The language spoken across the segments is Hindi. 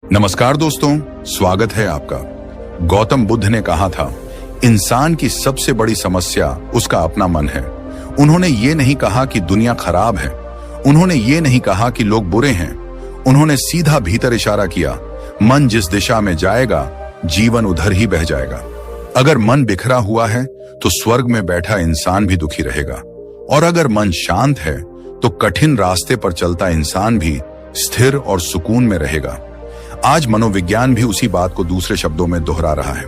नमस्कार दोस्तों, स्वागत है आपका। गौतम बुद्ध ने कहा था, इंसान की सबसे बड़ी समस्या उसका अपना मन है। उन्होंने ये नहीं कहा कि दुनिया खराब है, उन्होंने ये नहीं कहा कि लोग बुरे हैं, उन्होंने सीधा भीतर इशारा किया, मन जिस दिशा में जाएगा जीवन उधर ही बह जाएगा। अगर मन बिखरा हुआ है तो स्वर्ग में बैठा इंसान भी दुखी रहेगा, और अगर मन शांत है तो कठिन रास्ते पर चलता इंसान भी स्थिर और सुकून में रहेगा। आज मनोविज्ञान भी उसी बात को दूसरे शब्दों में दोहरा रहा है।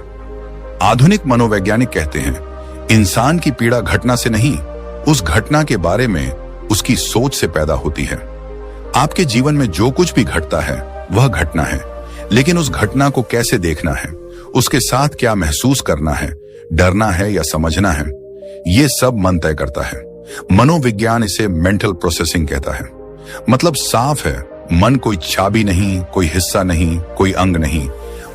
आधुनिक मनोवैज्ञानिक कहते हैं, इंसान की पीड़ा घटना से नहीं, उस घटना के बारे में उसकी सोच से पैदा होती है। आपके जीवन में जो कुछ भी घटता है वह घटना है, लेकिन उस घटना को कैसे देखना है, उसके साथ क्या महसूस करना है, डरना है या समझना है, ये सब मन तय करता है। मनोविज्ञान इसे मेंटल प्रोसेसिंग कहता है। मतलब साफ है, मन कोई चाबी नहीं, कोई हिस्सा नहीं, कोई अंग नहीं।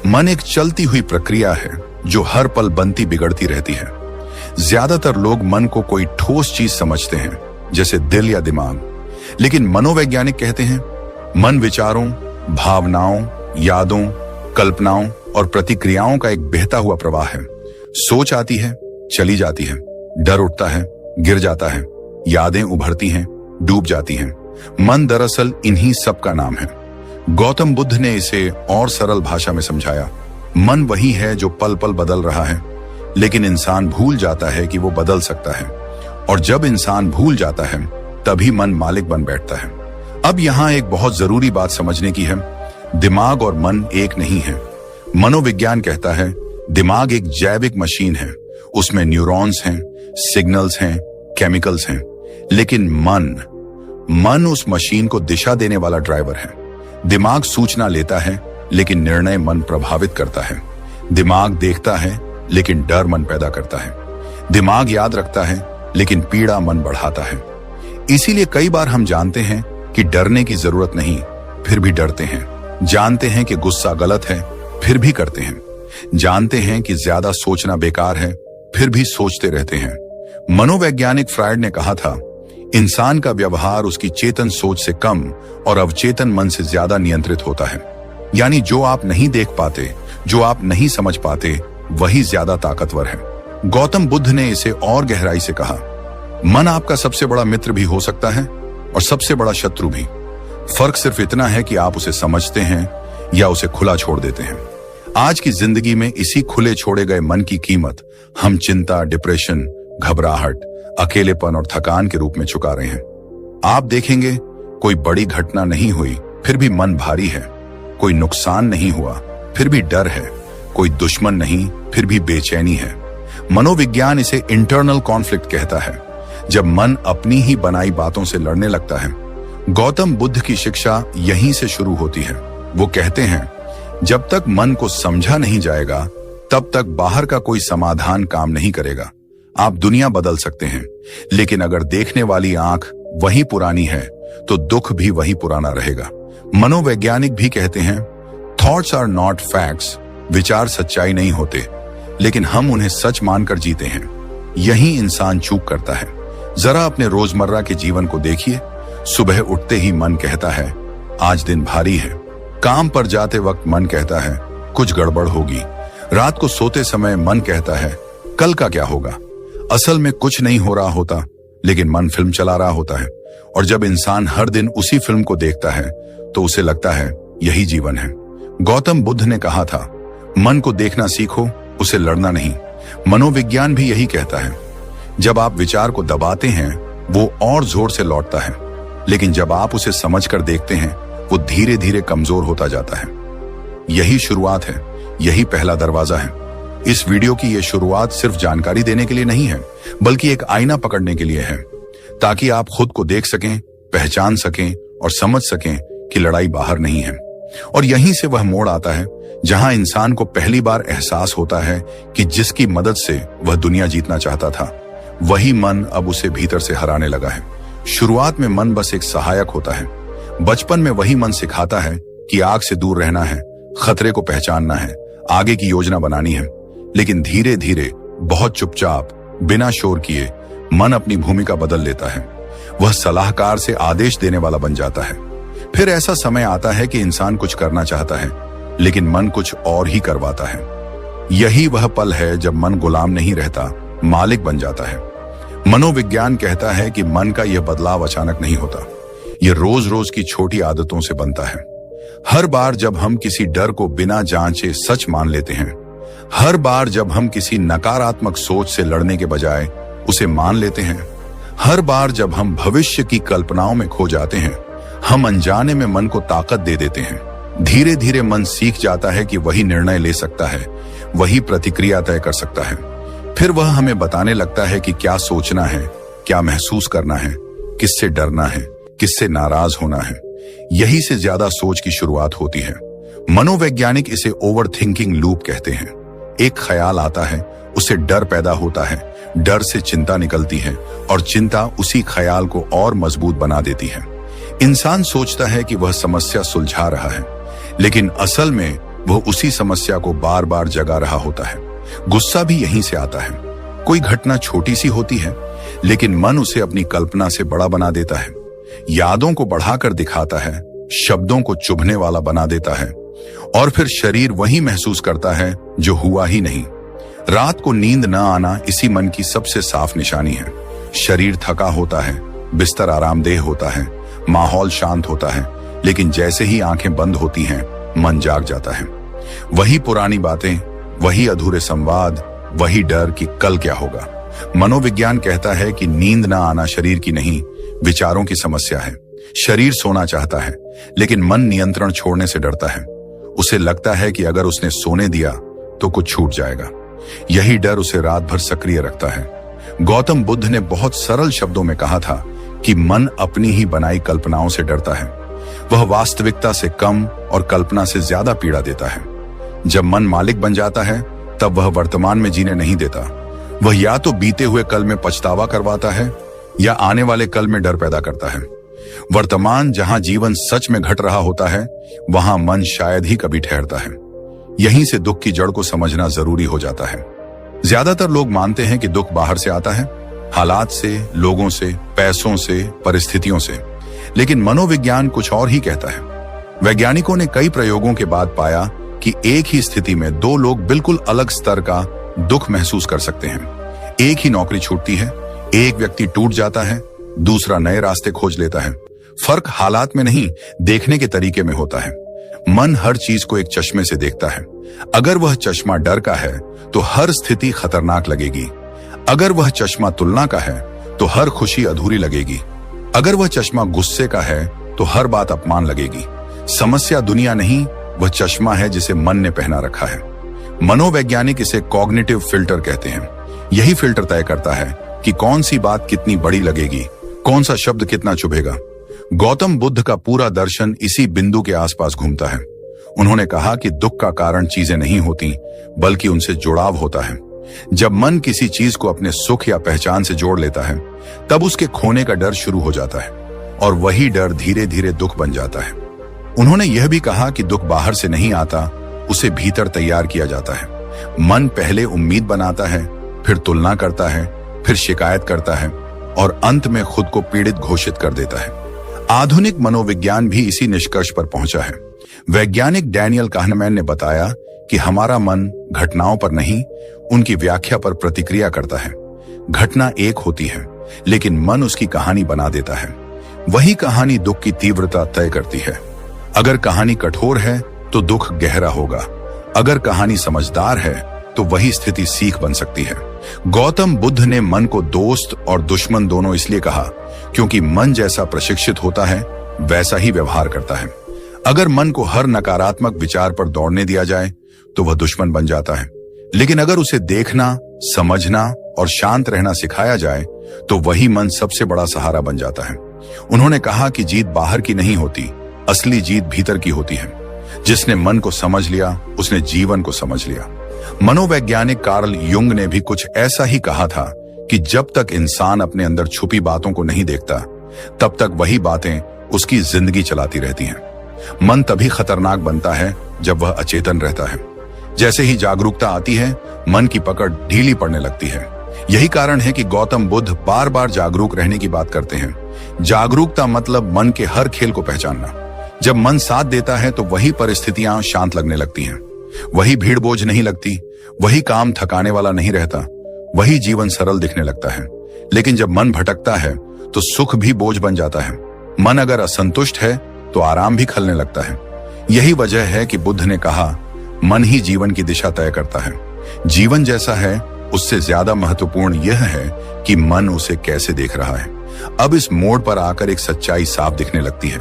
मन एक चलती हुई प्रक्रिया है जो हर पल बनती बिगड़ती रहती है। ज्यादातर लोग मन को कोई ठोस चीज समझते हैं, जैसे दिल या दिमाग, लेकिन मनोवैज्ञानिक कहते हैं मन विचारों, भावनाओं, यादों, कल्पनाओं और प्रतिक्रियाओं का एक बहता हुआ प्रवाह है। सोच आती है, चली जाती है, डर उठता है, गिर जाता है, यादें उभरती हैं, डूब जाती हैं। मन दरअसल इन्हीं सब का नाम है। गौतम बुद्ध ने इसे और सरल भाषा में समझाया, मन वही है जो पल पल बदल रहा है, लेकिन इंसान भूल जाता है कि वो बदल सकता है, और जब इंसान भूल जाता है तभी मन मालिक बन बैठता है। अब यहाँ एक बहुत जरूरी बात समझने की है, दिमाग और मन एक नहीं है। मनोविज्ञान कहता है दिमाग एक जैविक मशीन है, उसमें न्यूरॉन्स हैं, सिग्नल्स हैं, केमिकल्स हैं, लेकिन मन उस मशीन को दिशा देने वाला ड्राइवर है। दिमाग सूचना लेता है, लेकिन निर्णय मन प्रभावित करता है। दिमाग देखता है, लेकिन डर मन पैदा करता है। दिमाग याद रखता है, लेकिन पीड़ा मन बढ़ाता है। इसीलिए कई बार हम जानते हैं कि डरने की जरूरत नहीं, फिर भी डरते हैं। जानते हैं कि गुस्सा गलत है, फिर भी करते हैं। जानते हैं कि ज्यादा सोचना बेकार है, फिर भी सोचते रहते हैं। मनोवैज्ञानिक फ्रायड ने कहा था, इंसान का व्यवहार उसकी चेतन सोच से कम और अवचेतन मन से ज्यादा नियंत्रित होता है। यानी जो आप नहीं देख पाते, जो आप नहीं समझ पाते, वही ज्यादा ताकतवर है। गौतम बुद्ध ने इसे और गहराई से कहा, मन आपका सबसे बड़ा मित्र भी हो सकता है और सबसे बड़ा शत्रु भी। फर्क सिर्फ इतना है कि आप उसे समझते हैं या उसे खुला छोड़ देते हैं। आज की जिंदगी में इसी खुले छोड़े गए मन की कीमत हम चिंता, डिप्रेशन, घबराहट, अकेलेपन और थकान के रूप में चुका रहे हैं। आप देखेंगे कोई बड़ी घटना नहीं हुई, फिर भी मन भारी है। कोई नुकसान नहीं हुआ, फिर भी डर है। कोई दुश्मन नहीं, फिर भी बेचैनी है। मनोविज्ञान इसे इंटरनल कॉन्फ्लिक्ट कहता है, जब मन अपनी ही बनाई बातों से लड़ने लगता है। गौतम बुद्ध की शिक्षा यहीं से शुरू होती है। वो कहते हैं, जब तक मन को समझा नहीं जाएगा, तब तक बाहर का कोई समाधान काम नहीं करेगा। आप दुनिया बदल सकते हैं, लेकिन अगर देखने वाली आंख वही पुरानी है तो दुख भी वही पुराना रहेगा। मनोवैज्ञानिक भी कहते हैं, थॉट्स आर नॉट फैक्ट्स। विचार सच्चाई नहीं होते, लेकिन हम उन्हें सच मानकर जीते हैं। यही इंसान चूक करता है। जरा अपने रोजमर्रा के जीवन को देखिए। सुबह उठते ही मन कहता है, आज दिन भारी है। काम पर जाते वक्त मन कहता है, कुछ गड़बड़ होगी। रात को सोते समय मन कहता है, कल का क्या होगा। असल में कुछ नहीं हो रहा होता, लेकिन मन फिल्म चला रहा होता है। और जब इंसान हर दिन उसी फिल्म को देखता है तो उसे लगता है यही जीवन है। गौतम बुद्ध ने कहा था, मन को देखना सीखो, उसे लड़ना नहीं। मनोविज्ञान भी यही कहता है, जब आप विचार को दबाते हैं वो और जोर से लौटता है, लेकिन जब आप उसे समझकर देखते हैं वो धीरे धीरे कमजोर होता जाता है। यही शुरुआत है, यही पहला दरवाजा है। इस वीडियो की यह शुरुआत सिर्फ जानकारी देने के लिए नहीं है, बल्कि एक आईना पकड़ने के लिए है, ताकि आप खुद को देख सकें, पहचान सकें और समझ सकें कि लड़ाई बाहर नहीं है। और यहीं से वह मोड़ आता है जहां इंसान को पहली बार एहसास होता है कि जिसकी मदद से वह दुनिया जीतना चाहता था, वही मन अब उसे भीतर से हराने लगा है। शुरुआत में मन बस एक सहायक होता है। बचपन में वही मन सिखाता है कि आग से दूर रहना है, खतरे को पहचानना है, आगे की योजना बनानी है। लेकिन धीरे धीरे, बहुत चुपचाप, बिना शोर किए, मन अपनी भूमिका बदल लेता है। वह सलाहकार से आदेश देने वाला बन जाता है। फिर ऐसा समय आता है कि इंसान कुछ करना चाहता है, लेकिन मन कुछ और ही करवाता है। यही वह पल है जब मन गुलाम नहीं रहता, मालिक बन जाता है। मनोविज्ञान कहता है कि मन का यह बदलाव अचानक नहीं होता, यह रोज रोज की छोटी आदतों से बनता है। हर बार जब हम किसी डर को बिना जांचे सच मान लेते हैं, हर बार जब हम किसी नकारात्मक सोच से लड़ने के बजाय उसे मान लेते हैं, हर बार जब हम भविष्य की कल्पनाओं में खो जाते हैं, हम अनजाने में मन को ताकत दे देते हैं। धीरे धीरे मन सीख जाता है कि वही निर्णय ले सकता है, वही प्रतिक्रिया तय कर सकता है। फिर वह हमें बताने लगता है कि क्या सोचना है, क्या महसूस करना है, किससे डरना है, किससे नाराज होना है। यही से ज्यादा सोच की शुरुआत होती है। मनोवैज्ञानिक इसे ओवर थिंकिंग लूप कहते हैं। एक ख्याल आता है, उससे डर पैदा होता है, डर से चिंता निकलती है और चिंता उसी ख्याल को और मजबूत बना देती है। इंसान सोचता है कि वह समस्या सुलझा रहा है, लेकिन असल में वह उसी समस्या को बार बार जगा रहा होता है। गुस्सा भी यहीं से आता है। कोई घटना छोटी सी होती है, लेकिन मन उसे अपनी कल्पना से बड़ा बना देता है, यादों को बढ़ाकर दिखाता है, शब्दों को चुभने वाला बना देता है, और फिर शरीर वही महसूस करता है जो हुआ ही नहीं। रात को नींद न आना इसी मन की सबसे साफ निशानी है। शरीर थका होता है, बिस्तर आरामदेह होता है, माहौल शांत होता है, लेकिन जैसे ही आंखें बंद होती हैं, मन जाग जाता है। वही पुरानी बातें, वही अधूरे संवाद, वही डर कि कल क्या होगा। मनोविज्ञान कहता है कि नींद ना आना शरीर की नहीं, विचारों की समस्या है। शरीर सोना चाहता है, लेकिन मन नियंत्रण छोड़ने से डरता है। उसे लगता है कि अगर उसने सोने दिया तो कुछ छूट जाएगा। यही डर उसे रात भर सक्रिय रखता है। गौतम बुद्ध ने बहुत सरल शब्दों में कहा था कि मन अपनी ही बनाई कल्पनाओं से डरता है। वह वास्तविकता से कम और कल्पना से ज्यादा पीड़ा देता है। जब मन मालिक बन जाता है, तब वह वर्तमान में जीने नहीं देता। वह या तो बीते हुए कल में पछतावा करवाता है या आने वाले कल में डर पैदा करता है। वर्तमान जहां जीवन सच में घट रहा होता है, वहां मन शायद ही कभी ठहरता है। यहीं से दुख की जड़ को समझना जरूरी हो जाता है। ज्यादातर लोग मानते हैं कि दुख बाहर से आता है, हालात से, लोगों से, पैसों से, परिस्थितियों से, लेकिन मनोविज्ञान कुछ और ही कहता है। वैज्ञानिकों ने कई प्रयोगों के बाद पाया कि एक ही स्थिति में दो लोग बिल्कुल अलग स्तर का दुख महसूस कर सकते हैं। एक ही नौकरी छूटती है, एक व्यक्ति टूट जाता है, दूसरा नए रास्ते खोज लेता है। फर्क हालात में नहीं, देखने के तरीके में होता है। मन हर चीज को एक चश्मे से देखता है। अगर वह चश्मा डर का है तो हर स्थिति खतरनाक लगेगी। अगर वह चश्मा तुलना का है तो हर खुशी अधूरी लगेगी। अगर वह चश्मा गुस्से का है तो हर बात अपमान लगेगी। समस्या दुनिया नहीं, वह चश्मा है जिसे मन ने पहना रखा है। मनोवैज्ञानिक इसे कॉग्निटिव फिल्टर कहते हैं। यही फिल्टर तय करता है कि कौन सी बात कितनी बड़ी लगेगी, कौन सा शब्द कितना चुभेगा। गौतम बुद्ध का पूरा दर्शन इसी बिंदु के आसपास घूमता है। उन्होंने कहा कि दुख का कारण चीजें नहीं होती, बल्कि उनसे जुड़ाव होता है। जब मन किसी चीज को अपने सुख या पहचान से जोड़ लेता है, तब उसके खोने का डर शुरू हो जाता है, और वही डर धीरे धीरे दुख बन जाता है। उन्होंने यह भी कहा कि दुख बाहर से नहीं आता, उसे भीतर तैयार किया जाता है। मन पहले उम्मीद बनाता है, फिर तुलना करता है, फिर शिकायत करता है, और अंत में खुद को पीड़ित घोषित कर देता है। आधुनिक मनोविज्ञान भी इसी निष्कर्ष पर पहुंचा है। वैज्ञानिक डैनियल काहनेमैन ने बताया कि हमारा मन घटनाओं पर नहीं, उनकी व्याख्या पर प्रतिक्रिया करता है। घटना एक होती है, लेकिन मन उसकी कहानी बना देता है। वही कहानी दुख की तीव्रता तय करती है। अगर कहानी कठोर है तो दुख गहरा होगा। अगर कहानी समझदार है तो वही स्थिति सीख बन सकती है। गौतम बुद्ध ने मन को दोस्त और दुश्मन दोनों इसलिए कहा क्योंकि मन जैसा प्रशिक्षित होता है, वैसा ही व्यवहार करता है। अगर मन को हर नकारात्मक विचार पर दौड़ने दिया जाए तो वह दुश्मन बन जाता है, लेकिन अगर उसे देखना, समझना और शांत रहना सिखाया जाए तो वही मन सबसे बड़ा सहारा बन जाता है। उन्होंने कहा कि जीत बाहर की नहीं होती, असली जीत भीतर की होती है। जिसने मन को समझ लिया, उसने जीवन को समझ लिया। मनोवैज्ञानिक कार्ल युंग ने भी कुछ ऐसा ही कहा था कि जब तक इंसान अपने अंदर छुपी बातों को नहीं देखता, तब तक वही बातें उसकी जिंदगी चलाती रहती हैं। मन तभी खतरनाक बनता है जब वह अचेतन रहता है। जैसे ही जागरूकता आती है, मन की पकड़ ढीली पड़ने लगती है। यही कारण है कि गौतम बुद्ध बार बार जागरूक रहने की बात करते हैं। जागरूकता मतलब मन के हर खेल को पहचानना। जब मन साथ देता है तो वही परिस्थितियां शांत लगने लगती हैं, वही भीड़ बोझ नहीं लगती, वही काम थकाने वाला नहीं रहता, वही जीवन सरल दिखने लगता है। लेकिन जब मन भटकता है तो सुख भी बोझ बन जाता है। मन अगर असंतुष्ट है तो आराम भी खलने लगता है। यही वजह है कि बुद्ध ने कहा, मन ही जीवन की दिशा तय करता है। जीवन जैसा है उससे ज्यादा महत्वपूर्ण यह है कि मन उसे कैसे देख रहा है। अब इस मोड़ पर आकर एक सच्चाई साफ दिखने लगती है।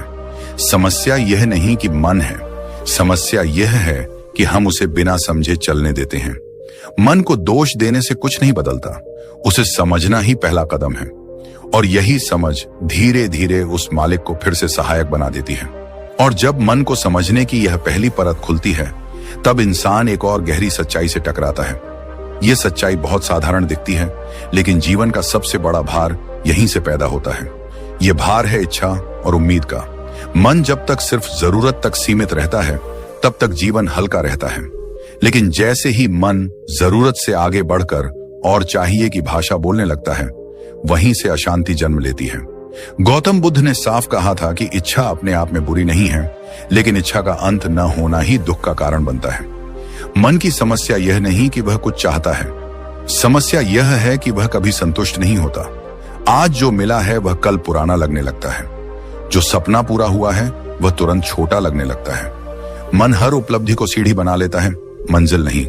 समस्या यह नहीं कि मन है, समस्या यह है कि हम उसे बिना समझे चलने देते हैं। मन को दोष देने से कुछ नहीं बदलता, उसे समझना ही पहला कदम है। और यही समझ धीरे धीरे उस मालिक को फिर से सहायक बना देती है। और जब मन को समझने की यह पहली परत खुलती है, तब इंसान एक और गहरी सच्चाई से टकराता है। यह सच्चाई बहुत साधारण दिखती है, लेकिन जीवन का सबसे बड़ा भार यहीं से पैदा होता है। यह भार है इच्छा और उम्मीद का। मन जब तक सिर्फ जरूरत तक सीमित रहता है, तब तक जीवन हल्का रहता है। लेकिन जैसे ही मन जरूरत से आगे बढ़कर और चाहिए की भाषा बोलने लगता है, वहीं से अशांति जन्म लेती है। गौतम बुद्ध ने साफ कहा था कि इच्छा अपने आप में बुरी नहीं है, लेकिन इच्छा का अंत न होना ही दुख का कारण बनता है। मन की समस्या यह नहीं कि वह कुछ चाहता है, समस्या यह है कि वह कभी संतुष्ट नहीं होता। आज जो मिला है वह कल पुराना लगने लगता है, जो सपना पूरा हुआ है वह तुरंत छोटा लगने लगता है। मन हर उपलब्धि को सीढ़ी बना लेता है, मंजिल नहीं।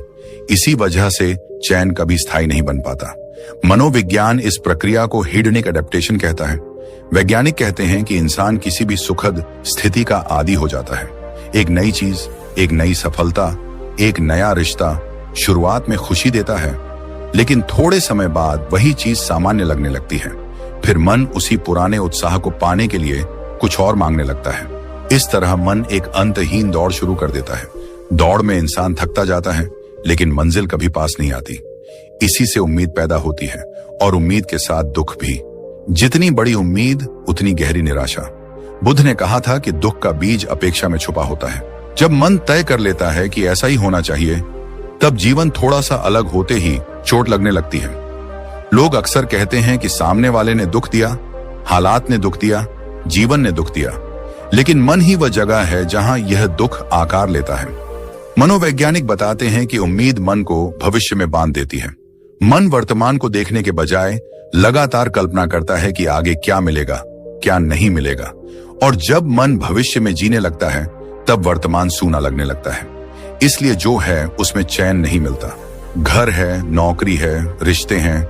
इसी वजह से चैन कभी स्थायी नहीं बन पाता। मनोविज्ञान इस प्रक्रिया को हीडनिक एडेप्टेशन कहता है। वैज्ञानिक कहते हैं कि इंसान किसी भी सुखद स्थिति का आदी हो जाता है। एक नई चीज, एक नई सफलता, एक नया रिश्ता शुरुआत में खुशी देता है, लेकिन थोड़े समय बाद वही चीज सामान्य लगने लगती है। फिर मन उसी पुराने उत्साह को पाने के लिए कुछ और मांगने लगता है। इस तरह मन एक अंतहीन दौड़ शुरू कर देता है। दौड़ में इंसान थकता जाता है, लेकिन मंजिल कभी पास नहीं आती। इसी से उम्मीद पैदा होती है, और उम्मीद के साथ दुख भी। जितनी बड़ी उम्मीद उतनी गहरी निराशा। बुद्ध ने कहा था कि दुख का बीज अपेक्षा में छुपा होता है। जब मन तय कर लेता है कि ऐसा ही होना चाहिए, तब जीवन थोड़ा सा अलग होते ही चोट लगने लगती है। लोग अक्सर कहते हैं कि सामने वाले ने दुख दिया, हालात ने दुख दिया, जीवन ने दुख दिया, लेकिन मन ही वह जगह है जहां यह दुख आकार लेता है। मनोवैज्ञानिक बताते हैं कि उम्मीद मन को भविष्य में बांध देती है। मन वर्तमान को देखने के बजाय लगातार कल्पना करता है कि आगे क्या मिलेगा, क्या नहीं मिलेगा। और जब मन भविष्य में जीने लगता है, तब वर्तमान सूना लगने लगता है। इसलिए जो है उसमें चैन नहीं मिलता। घर है, नौकरी है, रिश्ते हैं,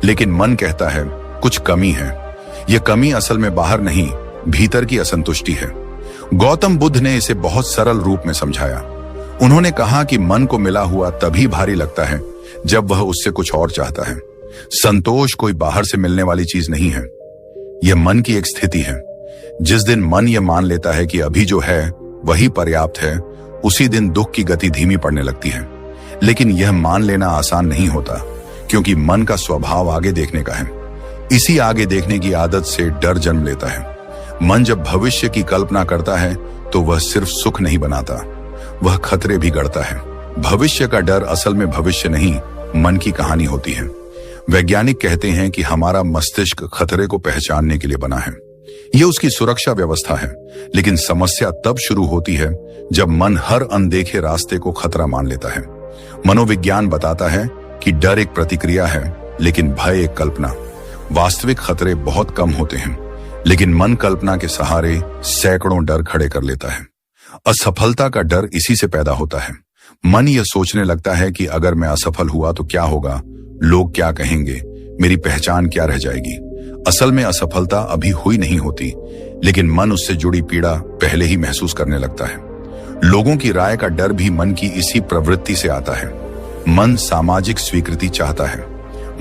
लेकिन मन कहता है कुछ कमी है। यह कमी असल में बाहर नहीं, भीतर की असंतुष्टि है। गौतम बुद्ध ने इसे बहुत सरल रूप में समझाया। उन्होंने कहा कि मन को मिला हुआ तभी भारी लगता है जब वह उससे कुछ और चाहता है। संतोष कोई बाहर से मिलने वाली चीज नहीं है, यह मन की एक स्थिति है। जिस दिन मन यह मान लेता है कि अभी जो है वही पर्याप्त है, उसी दिन दुख की गति धीमी पड़ने लगती है। लेकिन यह मान लेना आसान नहीं होता, क्योंकि मन का स्वभाव आगे देखने का है। इसी आगे देखने की आदत से डर जन्म लेता है। मन जब भविष्य की कल्पना करता है तो वह सिर्फ सुख नहीं बनाता, वह खतरे भी गढ़ता है। भविष्य का डर असल में भविष्य नहीं, मन की कहानी होती है। वैज्ञानिक कहते हैं कि हमारा मस्तिष्क खतरे को पहचानने के लिए बना है, यह उसकी सुरक्षा व्यवस्था है। लेकिन समस्या तब शुरू होती है जब मन हर अनदेखे रास्ते को खतरा मान लेता है। मनोविज्ञान बताता है कि डर एक प्रतिक्रिया है, लेकिन भय एक कल्पना। वास्तविक खतरे बहुत कम होते हैं, लेकिन मन कल्पना के सहारे सैकड़ों डर खड़े कर लेता है। असफलता का डर इसी से पैदा होता है। मन यह सोचने लगता है कि अगर मैं असफल हुआ तो क्या होगा, लोग क्या कहेंगे, मेरी पहचान क्या रह जाएगी। असल में असफलता अभी हुई नहीं होती, लेकिन मन उससे जुड़ी पीड़ा पहले ही महसूस करने लगता है। लोगों की राय का डर भी मन की इसी प्रवृत्ति से आता है। मन सामाजिक स्वीकृति चाहता है।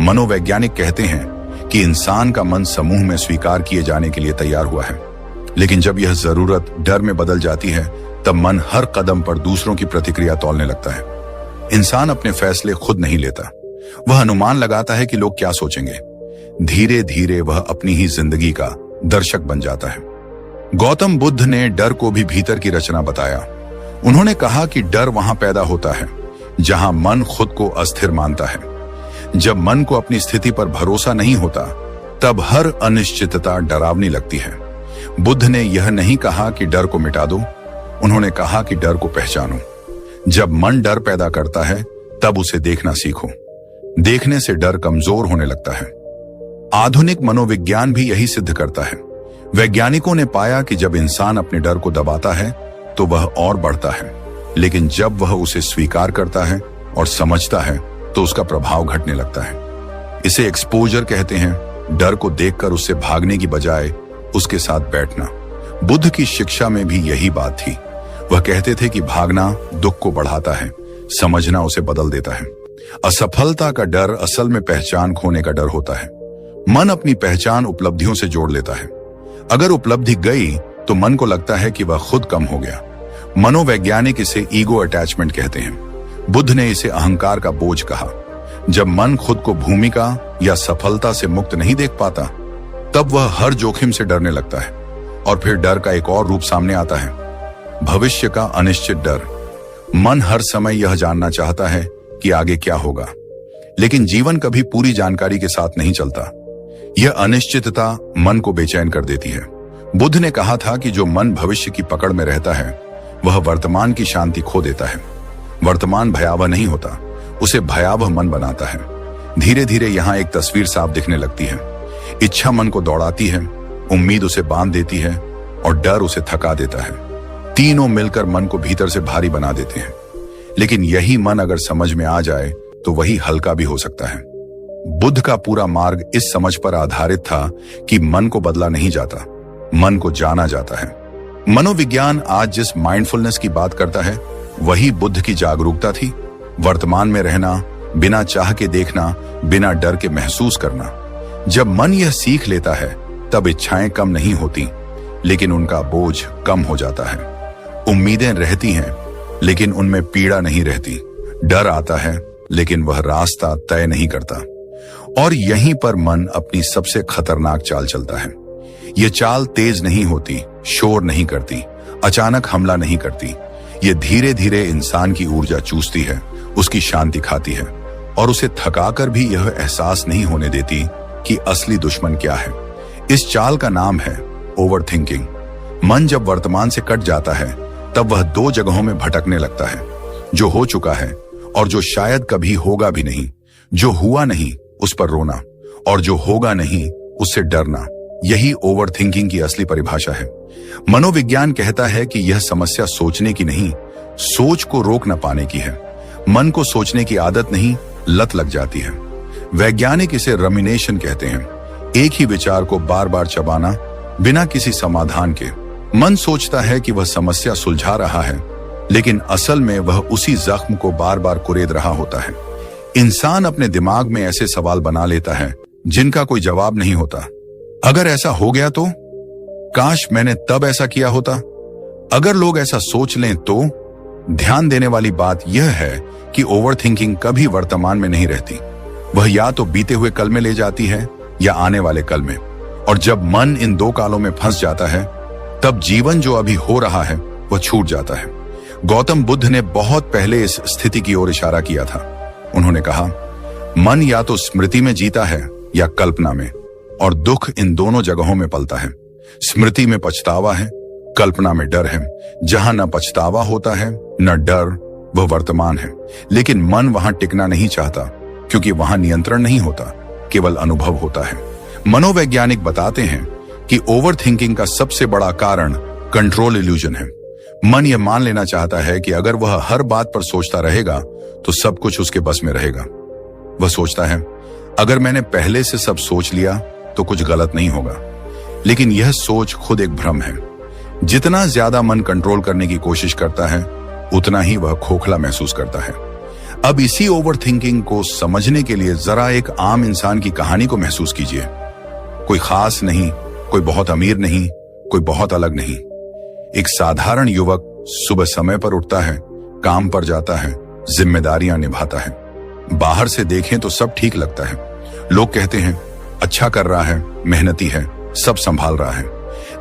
मनोवैज्ञानिक कहते हैं कि इंसान का मन समूह में स्वीकार किए जाने के लिए तैयार हुआ है, लेकिन जब यह जरूरत डर में बदल जाती है, तब मन हर कदम पर दूसरों की प्रतिक्रिया तौलने लगता है। इंसान अपने फैसले खुद नहीं लेता, वह अनुमान लगाता है कि लोग क्या सोचेंगे। धीरे धीरे वह अपनी ही जिंदगी का दर्शक बन जाता है। गौतम बुद्ध ने डर को भी भीतर की रचना बताया। उन्होंने कहा कि डर वहां पैदा होता है जहां मन खुद को अस्थिर मानता है। जब मन को अपनी स्थिति पर भरोसा नहीं होता, तब हर अनिश्चितता डरावनी लगती है। बुद्ध ने यह नहीं कहा कि डर को मिटा दो, उन्होंने कहा कि डर को पहचानो। जब मन डर पैदा करता है तब उसे देखना सीखो। देखने से डर कमजोर होने लगता है। आधुनिक मनोविज्ञान भी यही सिद्ध करता है। वैज्ञानिकों ने पाया कि जब इंसान अपने डर को दबाता है तो वह और बढ़ता है, लेकिन जब वह उसे स्वीकार करता है और समझता है तो उसका प्रभाव घटने लगता है। इसे एक्सपोजर कहते हैं। डर को देखकर उससे भागने की बजाय उसके साथ बैठना। बुद्ध की शिक्षा में भी यही बात थी। वह कहते थे कि भागना दुख को बढ़ाता है, समझना उसे बदल देता है। असफलता का डर असल में पहचान खोने का डर होता है। मन अपनी पहचान उपलब्धियों से जोड़ लेता है। अगर उपलब्धि गई तो मन को लगता है कि वह खुद कम हो गया। मनोवैज्ञानिक इसे ईगो अटैचमेंट कहते हैं। बुद्ध ने इसे अहंकार का बोझ कहा। जब मन खुद को भूमिका या सफलता से मुक्त नहीं देख पाता तब वह हर जोखिम से डरने लगता है। और फिर डर का एक और रूप सामने आता है, भविष्य का अनिश्चित डर। मन हर समय यह जानना चाहता है कि आगे क्या होगा, लेकिन जीवन कभी पूरी जानकारी के साथ नहीं चलता। यह अनिश्चितता मन को बेचैन कर देती है। बुद्ध ने कहा था कि जो मन भविष्य की पकड़ में रहता है वह वर्तमान की शांति खो देता है। वर्तमान भयावह नहीं होता, उसे भयावह मन बनाता है। धीरे धीरे यहां एक तस्वीर साफ दिखने लगती है। इच्छा मन को दौड़ाती है, उम्मीद उसे बांध देती है और डर उसे थका देता है। तीनों मिलकर मन को भीतर से भारी बना देते हैं। लेकिन यही मन अगर समझ में आ जाए तो वही हल्का भी हो सकता है। बुद्ध का पूरा मार्ग इस समझ पर आधारित था कि मन को बदला नहीं जाता, मन को जाना जाता है। मनोविज्ञान आज जिस माइंडफुलनेस की बात करता है वही बुद्ध की जागरूकता थी। वर्तमान में रहना, बिना चाह के देखना, बिना डर के महसूस करना। जब मन यह सीख लेता है तब इच्छाएं कम नहीं होती, लेकिन उनका बोझ कम हो जाता है। उम्मीदें रहती हैं, लेकिन उनमें पीड़ा नहीं रहती। डर आता है, लेकिन वह रास्ता तय नहीं करता। और यहीं पर मन अपनी सबसे खतरनाक चाल चलता है। यह चाल तेज नहीं होती, शोर नहीं करती, अचानक हमला नहीं करती। ये धीरे धीरे इंसान की ऊर्जा चूसती है, उसकी शांति खाती है और उसे थकाकर भी यह एहसास नहीं होने देती कि असली दुश्मन क्या है। इस चाल का नाम है ओवरथिंकिंग। मन जब वर्तमान से कट जाता है तब वह दो जगहों में भटकने लगता है, जो हो चुका है और जो शायद कभी होगा भी नहीं। जो हुआ नहीं उस पर रोना और जो होगा नहीं उससे डरना। यही ओवरथिंकिंग की असली परिभाषा है। मनोविज्ञान कहता है कि यह समस्या सोचने की नहीं, सोच को रोक न पाने की है। मन को सोचने की आदत नहीं, लत लग जाती है। वैज्ञानिक इसे रमिनेशन कहते हैं, एक ही विचार को बार बार चबाना बिना किसी समाधान के। मन सोचता है कि वह समस्या सुलझा रहा है, लेकिन असल में वह उसी जख्म को बार बार कुरेद रहा होता है। इंसान अपने दिमाग में ऐसे सवाल बना लेता है जिनका कोई जवाब नहीं होता। अगर ऐसा हो गया तो, काश मैंने तब ऐसा किया होता। अगर लोग ऐसा सोच लें तो। ध्यान देने वाली बात यह है कि ओवरथिंकिंग कभी वर्तमान में नहीं रहती। वह या तो बीते हुए कल में ले जाती है या आने वाले कल में। और जब मन इन दो कालों में फंस जाता है तब जीवन जो अभी हो रहा है वह छूट जाता है। गौतम बुद्ध ने बहुत पहले इस स्थिति की ओर इशारा किया था। उन्होंने कहा, मन या तो स्मृति में जीता है या कल्पना में, और दुख इन दोनों जगहों में पलता है। स्मृति में पछतावा है, कल्पना में डर है। जहां न पछतावा होता है न डर, वह वर्तमान है। लेकिन मन वहां टिकना नहीं चाहता, क्योंकि वहां नियंत्रण नहीं होता, केवल अनुभव होता है। मनोवैज्ञानिक बताते हैं कि ओवरथिंकिंग का सबसे बड़ा कारण कंट्रोल इल्यूजन है। मन यह मान लेना चाहता है कि अगर वह हर बात पर सोचता रहेगा तो सब कुछ उसके बस में रहेगा। वह सोचता है, अगर मैंने पहले से सब सोच लिया तो कुछ गलत नहीं होगा। लेकिन यह सोच खुद एक भ्रम है। जितना ज्यादा मन कंट्रोल करने की कोशिश करता है उतना ही वह खोखला महसूस करता है। अब इसी ओवरथिंकिंग को समझने के लिए जरा एक आम इंसान की कहानी को महसूस कीजिए। कोई खास नहीं, कोई बहुत अमीर नहीं, कोई बहुत अलग नहीं। एक साधारण युवक सुबह समय पर उठता है, काम पर जाता है, जिम्मेदारियां निभाता है। बाहर से देखें तो सब ठीक लगता है। लोग कहते हैं अच्छा कर रहा है, मेहनती है, सब संभाल रहा है।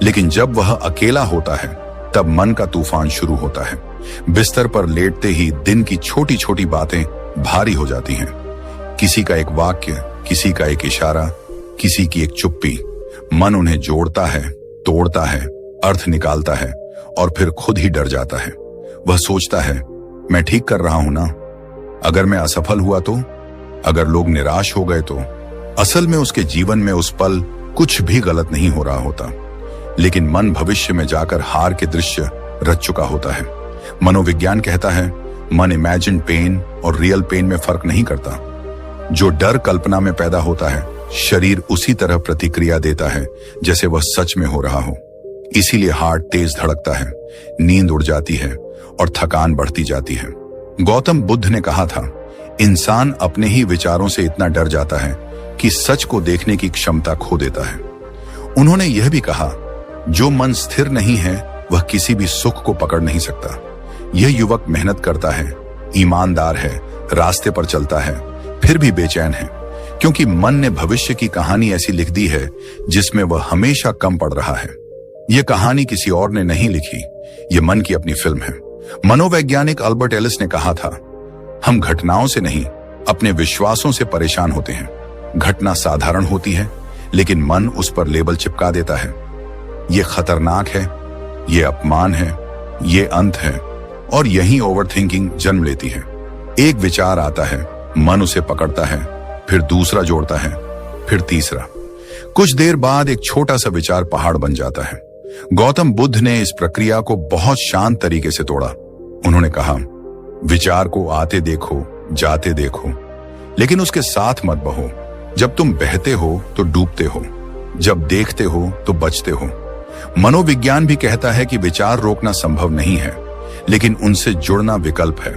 लेकिन जब वह अकेला होता है तब मन का तूफान शुरू होता है। बिस्तर पर लेटते ही दिन की छोटी छोटी बातें भारी हो जाती हैं। किसी का एक वाक्य, किसी का एक इशारा, किसी की एक चुप्पी। मन उन्हें जोड़ता है, तोड़ता है, अर्थ निकालता है और फिर खुद ही डर जाता है। वह सोचता है, मैं ठीक कर रहा हूं ना? अगर मैं असफल हुआ तो? अगर लोग निराश हो गए तो? असल में उसके जीवन में उस पल कुछ भी गलत नहीं हो रहा होता, लेकिन मन भविष्य में जाकर हार के दृश्य रच चुका होता है। मनोविज्ञान कहता है, मन इमेजिन पेन और रियल पेन में फर्क नहीं करता। जो डर कल्पना में पैदा होता है, शरीर उसी तरह प्रतिक्रिया देता है जैसे वह सच में हो रहा हो। इसीलिए हार्ट तेज धड़कता है, नींद उड़ जाती है और थकान बढ़ती जाती है। गौतम बुद्ध ने कहा था, इंसान अपने ही विचारों से इतना डर जाता है कि सच को देखने की क्षमता खो देता है। उन्होंने यह भी कहा, जो मन स्थिर नहीं है वह किसी भी सुख को पकड़ नहीं सकता। यह युवक मेहनत करता है, ईमानदार है, रास्ते पर चलता है, फिर भी बेचैन है, क्योंकि मन ने भविष्य की कहानी ऐसी लिख दी है जिसमें वह हमेशा कम पड़ रहा है। यह कहानी किसी और ने नहीं लिखी, यह मन की अपनी फिल्म है। मनोवैज्ञानिक अल्बर्ट एलिस ने कहा था, हम घटनाओं से नहीं, अपने विश्वासों से परेशान होते हैं। घटना साधारण होती है, लेकिन मन उस पर लेबल चिपका देता है। यह खतरनाक है, यह अपमान है, यह अंत है, और यही ओवरथिंकिंग जन्म लेती है। एक विचार आता है, मन उसे पकड़ता है, फिर दूसरा जोड़ता है, फिर तीसरा। कुछ देर बाद एक छोटा सा विचार पहाड़ बन जाता है। गौतम बुद्ध ने इस प्रक्रिया को बहुत शांत तरीके से तोड़ा। उन्होंने कहा, विचार को आते देखो, जाते देखो, लेकिन उसके साथ मत बहो। जब तुम बहते हो तो डूबते हो, जब देखते हो तो बचते हो। मनोविज्ञान भी कहता है कि विचार रोकना संभव नहीं है, लेकिन उनसे जुड़ना विकल्प है।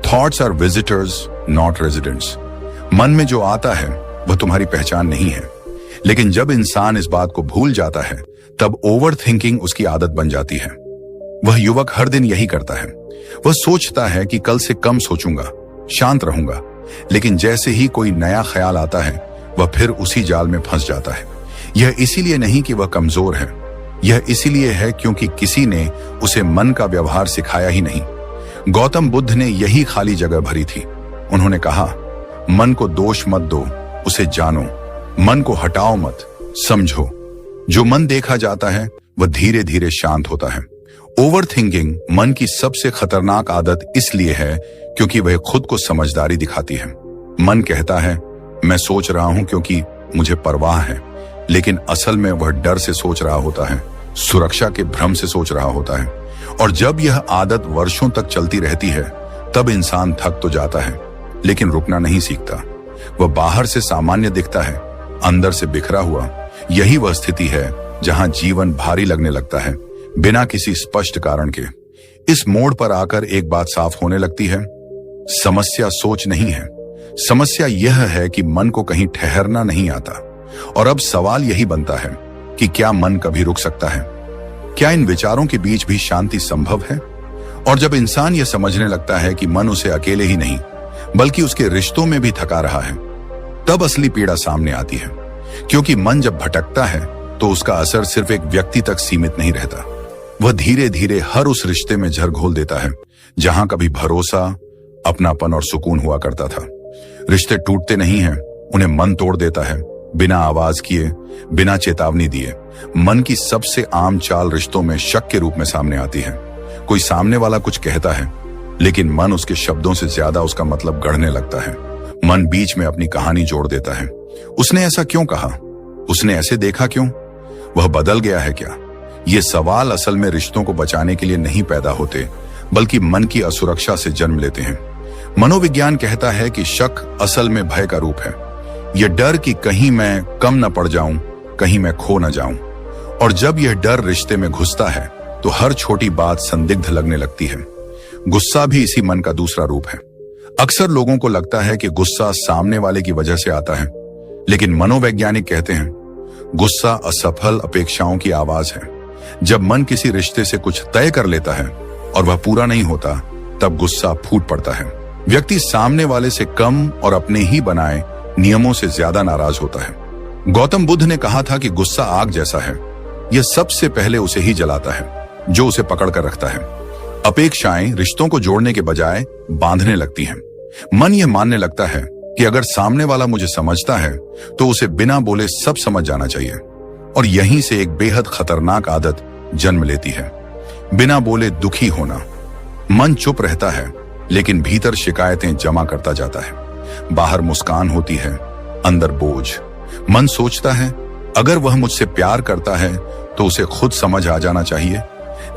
Thoughts are visitors, not residents. मन में जो आता है वह तुम्हारी पहचान नहीं है, लेकिन जब इंसान इस बात को भूल जाता है तब ओवर थिंकिंग उसकी आदत बन जाती है। वह युवक हर दिन यही करता है। वह सोचता है कि कल से कम सोचूंगा, शांत रहूंगा, लेकिन जैसे ही कोई नया ख्याल आता है वह फिर उसी जाल में फंस जाता है। यह इसीलिए नहीं कि वह कमजोर है, यह इसीलिए है क्योंकि किसी ने उसे मन का व्यवहार सिखाया ही नहीं। गौतम बुद्ध ने यही खाली जगह भरी थी। उन्होंने कहा, मन को दोष मत दो, उसे जानो। मन को हटाओ मत, समझो। जो मन देखा जाता है वह धीरे धीरे शांत होता है। ओवर थिंकिंग मन की सबसे खतरनाक आदत इसलिए है क्योंकि वह खुद को समझदारी दिखाती है। मन कहता है, मैं सोच रहा हूं क्योंकि मुझे परवाह है, लेकिन असल में वह डर से सोच रहा होता है, सुरक्षा के भ्रम से सोच रहा होता है। और जब यह आदत वर्षों तक चलती रहती है तब इंसान थक तो जाता है, लेकिन रुकना नहीं सीखता। वह बाहर से सामान्य दिखता है, अंदर से बिखरा हुआ। यही वह स्थिति है जहां जीवन भारी लगने लगता है, बिना किसी स्पष्ट कारण के। इस मोड़ पर आकर एक बात साफ होने लगती है, समस्या सोच नहीं है, समस्या यह है कि मन को कहीं ठहरना नहीं आता। और अब सवाल यही बनता है कि क्या मन कभी रुक सकता है? क्या इन विचारों के बीच भी शांति संभव है? और जब इंसान यह समझने लगता है कि मन उसे अकेले ही नहीं बल्कि उसके रिश्तों में भी थका रहा है, तब असली पीड़ा सामने आती है। क्योंकि मन जब भटकता है तो उसका असर सिर्फ एक व्यक्ति तक सीमित नहीं रहता। वह धीरे धीरे हर उस रिश्ते में जहर घोल देता है जहां कभी भरोसा, अपनापन और सुकून हुआ करता था। रिश्ते टूटते नहीं हैं, उन्हें मन तोड़ देता है, बिना आवाज किए, बिना चेतावनी दिए। मन की सबसे आम चाल रिश्तों में शक के रूप में सामने आती है। कोई सामने वाला कुछ कहता है, लेकिन मन उसके शब्दों से ज्यादा उसका मतलब गढ़ने लगता है। मन बीच में अपनी कहानी जोड़ देता है। उसने ऐसा क्यों कहा? उसने ऐसे देखा क्यों? वह बदल गया है क्या? ये सवाल असल में रिश्तों को बचाने के लिए नहीं पैदा होते, बल्कि मन की असुरक्षा से जन्म लेते हैं। मनोविज्ञान कहता है कि शक असल में भय का रूप है। यह डर कि कहीं मैं कम न पड़ जाऊं, कहीं मैं खो न जाऊं। और जब यह डर रिश्ते में घुसता है तो हर छोटी बात संदिग्ध लगने लगती है। गुस्सा भी इसी मन का दूसरा रूप है। अक्सर लोगों को लगता है कि गुस्सा सामने वाले की वजह से आता है, लेकिन मनोवैज्ञानिक कहते हैं गुस्सा असफल अपेक्षाओं की आवाज है। जब मन किसी रिश्ते से कुछ तय कर लेता है और वह पूरा नहीं होता, तब गुस्सा फूट पड़ता है। व्यक्ति सामने वाले से कम और अपने ही बनाए नियमों से ज्यादा नाराज होता है। गौतम बुद्ध ने कहा था कि गुस्सा आग जैसा है, यह सबसे पहले उसे ही जलाता है जो उसे पकड़ कर रखता है। अपेक्षाएं रिश्तों को जोड़ने के बजाय बांधने लगती हैं। मन यह मानने लगता है कि अगर सामने वाला मुझे समझता है तो उसे बिना बोले सब समझ जाना चाहिए। और यहीं से एक बेहद खतरनाक आदत जन्म लेती है, बिना बोले दुखी होना। मन चुप रहता है लेकिन भीतर शिकायतें जमा करता जाता है। बाहर मुस्कान होती है, अंदर बोझ। मन सोचता है अगर वह मुझसे प्यार करता है तो उसे खुद समझ आ जाना चाहिए,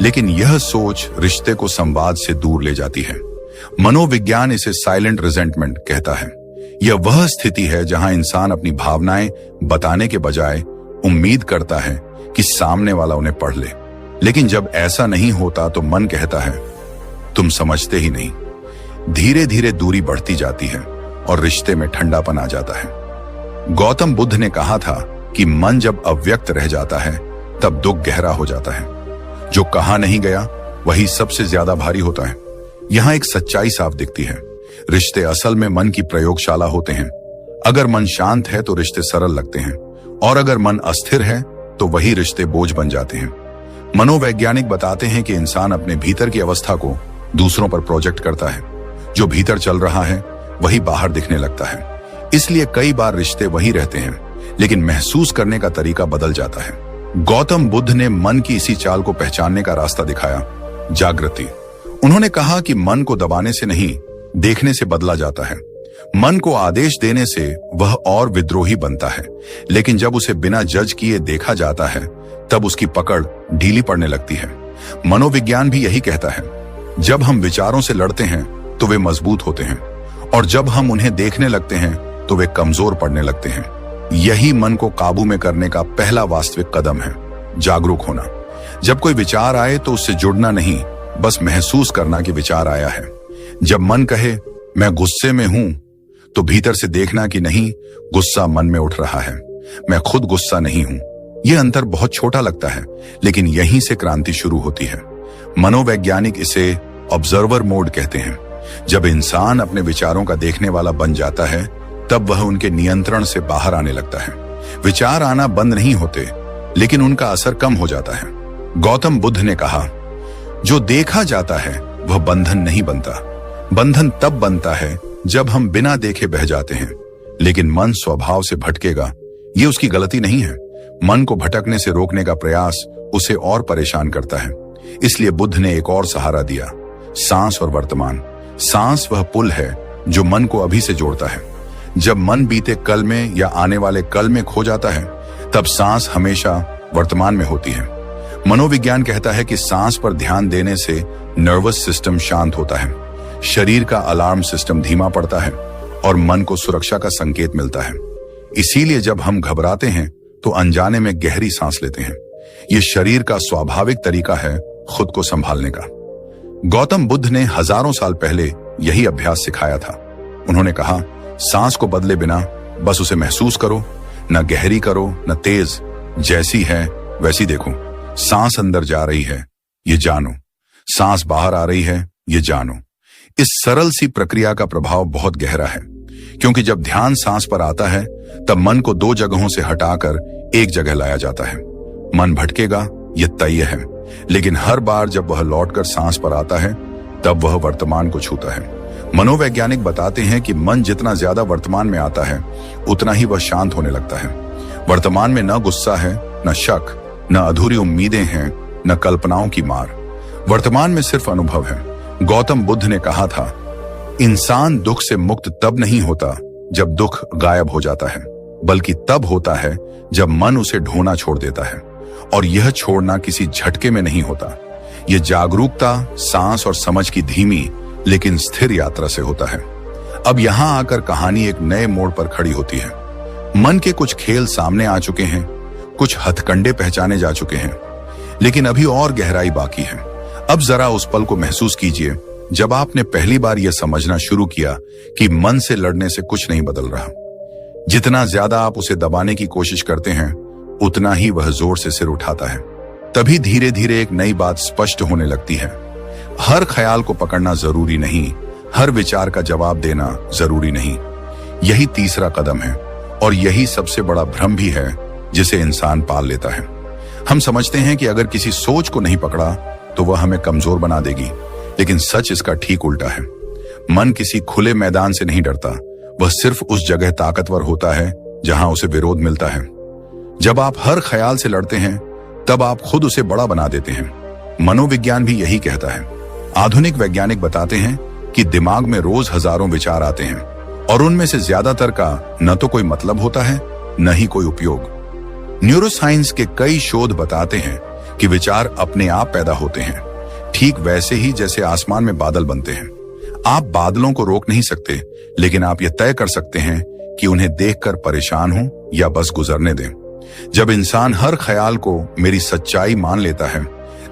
लेकिन यह सोच रिश्ते को संवाद से दूर ले जाती है। मनोविज्ञान इसे साइलेंट रिजेंटमेंट कहता है। यह वह स्थिति है जहां इंसान अपनी भावनाएं बताने के बजाय उम्मीद करता है कि सामने वाला उन्हें पढ़ ले। लेकिन जब ऐसा नहीं होता तो मन कहता है तुम समझते ही नहीं। धीरे धीरे दूरी बढ़ती जाती है और रिश्ते में ठंडापन आ जाता है। गौतम बुद्ध ने कहा था कि मन जब अव्यक्त रह जाता है तब दुख गहरा हो जाता है। जो कहा नहीं गया वही सबसे ज्यादा भारी होता है। यहां एक सच्चाई साफ दिखती है। रिश्ते असल में मन की प्रयोगशाला होते हैं। अगर मन शांत है तो रिश्ते सरल लगते हैं, और अगर मन अस्थिर है तो वही रिश्ते बोझ बन जाते हैं। मनोवैज्ञानिक बताते हैं कि इंसान अपने भीतर की अवस्था को दूसरों पर प्रोजेक्ट करता है। जो भीतर चल रहा है वही बाहर दिखने लगता है। इसलिए कई बार रिश्ते वही रहते हैं, लेकिन महसूस करने का तरीका बदल जाता है। गौतम बुद्ध ने मन की इसी चाल को पहचानने का रास्ता दिखाया, जागृति। उन्होंने कहा कि मन को दबाने से नहीं, देखने से बदला जाता है। मन को आदेश देने से वह और विद्रोही बनता है, लेकिन जब उसे बिना जज किए देखा जाता है तब उसकी पकड़ ढीली पड़ने लगती है। मनोविज्ञान भी यही कहता है, जब हम विचारों से लड़ते हैं तो वे मजबूत होते हैं, और जब हम उन्हें देखने लगते हैं तो वे कमजोर पड़ने लगते हैं। यही मन को काबू में करने का पहला वास्तविक कदम है, जागरूक होना। जब कोई विचार आए तो उससे जुड़ना नहीं, बस महसूस करना कि विचार आया है। जब मन कहे मैं गुस्से में हूं तो भीतर से देखना कि नहीं, गुस्सा मन में उठ रहा है, मैं खुद गुस्सा नहीं हूं। यह अंतर बहुत छोटा लगता है, लेकिन यहीं से क्रांति शुरू होती है। मनोवैज्ञानिक इसे ऑब्जर्वर मोड कहते हैं। जब इंसान अपने विचारों का देखने वाला बन जाता है तब वह उनके नियंत्रण से बाहर आने लगता है। विचार आना बंद नहीं होते, लेकिन उनका असर कम हो जाता है। गौतम बुद्ध ने कहा, जो देखा जाता है वह बंधन नहीं बनता। बंधन तब बनता है जब हम बिना देखे बह जाते हैं, लेकिन मन स्वभाव से भटकेगा, ये उसकी गलती नहीं है। मन को भटकने से रोकने का प्रयास उसे और परेशान करता है। इसलिए बुद्ध ने एक और सहारा दिया, सांस और वर्तमान। सांस वह पुल है जो मन को अभी से जोड़ता है। जब मन बीते कल में या आने वाले कल में खो जाता है तब सांस हमेशा वर्तमान में होती है। मनोविज्ञान कहता है कि सांस पर ध्यान देने से नर्वस सिस्टम शांत होता है, शरीर का अलार्म सिस्टम धीमा पड़ता है और मन को सुरक्षा का संकेत मिलता है। इसीलिए जब हम घबराते हैं तो अनजाने में गहरी सांस लेते हैं। यह शरीर का स्वाभाविक तरीका है खुद को संभालने का। गौतम बुद्ध ने हजारों साल पहले यही अभ्यास सिखाया था। उन्होंने कहा, सांस को बदले बिना बस उसे महसूस करो, न गहरी करो न तेज, जैसी है वैसी देखो। सांस अंदर जा रही है ये जानो, सांस बाहर आ रही है ये जानो। इस सरल सी प्रक्रिया का प्रभाव बहुत गहरा है, क्योंकि जब ध्यान सांस पर आता है तब मन को दो जगहों से हटाकर एक जगह लाया जाता है। मन भटकेगा यह तय है, लेकिन हर बार जब वह लौटकर सांस पर आता है तब वह वर्तमान को छूता है। मनोवैज्ञानिक बताते हैं कि मन जितना ज्यादा वर्तमान में आता है उतना ही वह शांत होने लगता है। वर्तमान में न गुस्सा है, न शक, न अधूरी उम्मीदें हैं, न कल्पनाओं की मार। वर्तमान में सिर्फ अनुभव है। गौतम बुद्ध ने कहा था, इंसान दुख से मुक्त तब नहीं होता जब दुख गायब हो जाता है, बल्कि तब होता है जब मन उसे ढोना छोड़ देता है। और यह छोड़ना किसी झटके में नहीं होता। यह जागरूकता, सांस और समझ की धीमी लेकिन स्थिर यात्रा से होता है। अब यहां आकर कहानी एक नए मोड़ पर खड़ी होती है। मन के कुछ खेल सामने आ चुके हैं, कुछ हथकंडे पहचाने जा चुके हैं, लेकिन अभी और गहराई बाकी है। अब जरा उस पल को महसूस कीजिए जब आपने पहली बार यह समझना शुरू किया कि मन से लड़ने से कुछ नहीं बदल रहा। जितना ज्यादा आप उसे दबाने की कोशिश करते हैं उतना ही वह जोर से सिर उठाता है। तभी धीरे धीरे एक नई बात स्पष्ट होने लगती है। हर ख्याल को पकड़ना जरूरी नहीं, हर विचार का जवाब देना जरूरी नहीं। यही तीसरा कदम है, और यही सबसे बड़ा भ्रम भी है जिसे इंसान पाल लेता है। हम समझते हैं कि अगर किसी सोच को नहीं पकड़ा तो वह हमें कमजोर बना देगी, लेकिन सच इसका ठीक उल्टा है। मन किसी खुले मैदान से नहीं डरता, वह सिर्फ उस जगह ताकतवर होता है जहां उसे विरोध मिलता है। जब आप हर ख्याल से लड़ते हैं तब आप खुद उसे बड़ा बना देते हैं। मनोविज्ञान भी यही कहता है। आधुनिक वैज्ञानिक बताते हैं कि दिमाग में रोज हजारों विचार आते हैं और उनमें से ज्यादातर का न तो कोई मतलब होता है न ही कोई उपयोग। न्यूरोसाइंस के कई शोध बताते हैं कि विचार अपने आप पैदा होते हैं, ठीक वैसे ही जैसे आसमान में बादल बनते हैं। आप बादलों को रोक नहीं सकते, लेकिन आप यह तय कर सकते हैं कि उन्हें देखकर परेशान हो या बस गुजरने दें। जब इंसान हर ख्याल को मेरी सच्चाई मान लेता है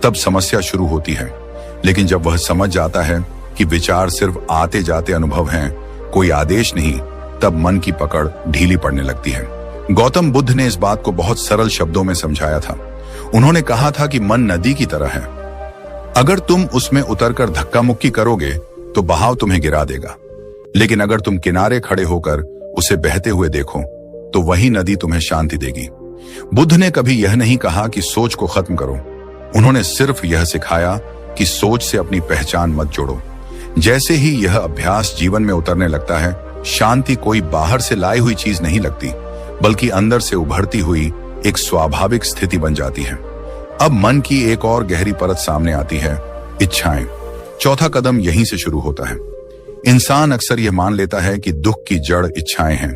तब समस्या शुरू होती है, लेकिन जब वह समझ जाता है कि विचार सिर्फ आते जाते अनुभव हैं, कोई आदेश नहीं, तब मन की पकड़ ढीली पड़ने लगती है। गौतम बुद्ध ने इस बात को बहुत सरल शब्दों में समझाया था। उन्होंने कहा था कि मन नदी की तरह है, अगर तुम उसमें उतरकर धक्का मुक्की करोगे तो बहाव तुम्हें गिरा देगा, लेकिन अगर तुम किनारे खड़े होकर उसे बहते हुए देखो तो वही नदी तुम्हें शांति देगी। बुद्ध ने कभी यह नहीं कहा कि सोच को खत्म करो, उन्होंने सिर्फ यह सिखाया कि सोच से अपनी पहचान मत जोड़ो। जैसे ही यह अभ्यास जीवन में उतरने लगता है, शांति कोई बाहर से लाई हुई चीज नहीं लगती, बल्कि अंदर से उभरती हुई एक स्वाभाविक स्थिति बन जाती है। अब मन की एक और गहरी परत सामने आती है, इच्छाएं। चौथा कदम यहीं से शुरू होता है। इंसान अक्सर यह मान लेता है कि दुख की जड़ इच्छाएं हैं,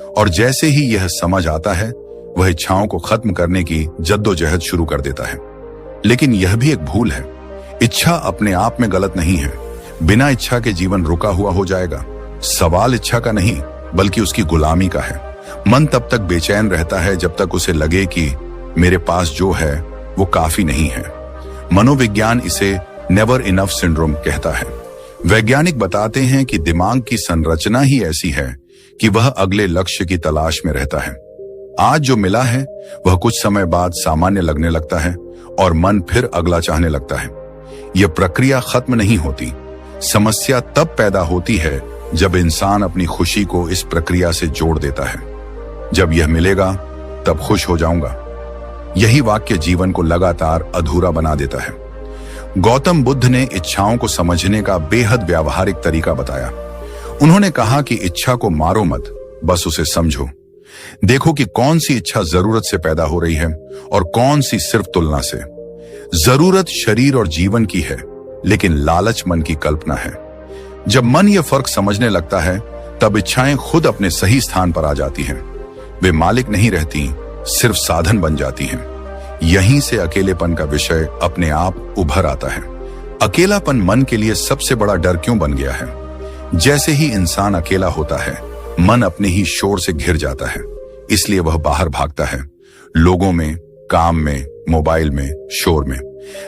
और जैसे ही यह समझ आता है वह इच्छाओं को खत्म करने की जद्दोजहद शुरू कर देता है। लेकिन यह भी एक भूल है। इच्छा अपने आप में गलत नहीं है। बिना इच्छा के जीवन रुका हुआ हो जाएगा। सवाल इच्छा का नहीं, बल्कि उसकी गुलामी का है। मन तब तक बेचैन रहता है जब तक उसे लगे कि मेरे पास जो है वो काफी नहीं है। मनोविज्ञान इसे नेवर इनफ सिंड्रोम कहता है। वैज्ञानिक बताते हैं कि दिमाग की संरचना ही ऐसी है कि वह अगले लक्ष्य की तलाश में रहता है। आज जो मिला है वह कुछ समय बाद सामान्य लगने लगता है और मन फिर अगला चाहने लगता है। यह प्रक्रिया खत्म नहीं होती। समस्या तब पैदा होती है जब इंसान अपनी खुशी को इस प्रक्रिया से जोड़ देता है। जब यह मिलेगा तब खुश हो जाऊंगा, यही वाक्य जीवन को लगातार अधूरा बना देता है। गौतम बुद्ध ने इच्छाओं को समझने का बेहद व्यावहारिक तरीका बताया। उन्होंने कहा कि इच्छा को मारो मत, बस उसे समझो। देखो कि कौन सी इच्छा जरूरत से पैदा हो रही है और कौन सी सिर्फ तुलना से। जरूरत शरीर और जीवन की है, लेकिन लालच मन की कल्पना है। जब मन यह फर्क समझने लगता है तब इच्छाएं खुद अपने सही स्थान पर आ जाती हैं। वे मालिक नहीं रहती, सिर्फ साधन बन जाती हैं। यहीं से अकेलेपन का विषय अपने आप उभर आता है। अकेलापन मन के लिए सबसे बड़ा डर क्यों बन गया है? जैसे ही इंसान अकेला होता है, मन अपने ही शोर से घिर जाता है, इसलिए वह बाहर भागता है, लोगों में, काम में, मोबाइल में, शोर में।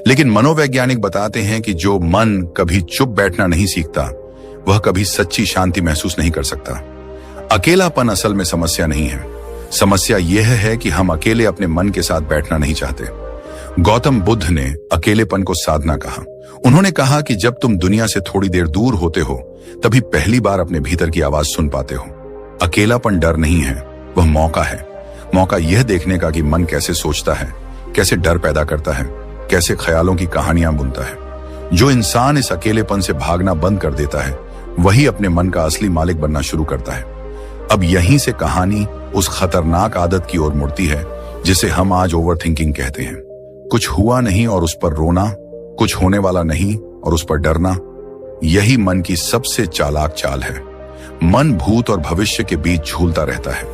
लेकिन मनोवैज्ञानिक बताते हैं कि जो मन कभी चुप बैठना नहीं सीखता, वह कभी सच्ची शांति महसूस नहीं कर सकता। अकेलापन असल में समस्या नहीं है। समस्या यह है कि हम अकेले अपने मन के साथ बैठना नहीं चाहते। गौतम बुद्ध ने अकेलेपन को साधना कहा। उन्होंने कहा कि जब तुम दुनिया से थोड़ी देर दूर होते हो, तभी पहली बार अपने भीतर की आवाज सुन पाते हो। अकेलापन डर नहीं है, वह मौका है। मौका यह देखने का कि मन कैसे सोचता है, कैसे डर पैदा करता है, कैसे ख्यालों की कहानियां बुनता है। जो इंसान इस अकेलेपन से भागना बंद कर देता है, वही अपने मन का असली मालिक बनना शुरू करता है। अब यहीं से कहानी उस खतरनाक आदत की ओर मुड़ती है जिसे हम आज ओवरथिंकिंग कहते हैं। कुछ हुआ नहीं और उस पर रोना, कुछ होने वाला नहीं और उस पर डरना, यही मन की सबसे चालाक चाल है। मन भूत और भविष्य के बीच झूलता रहता है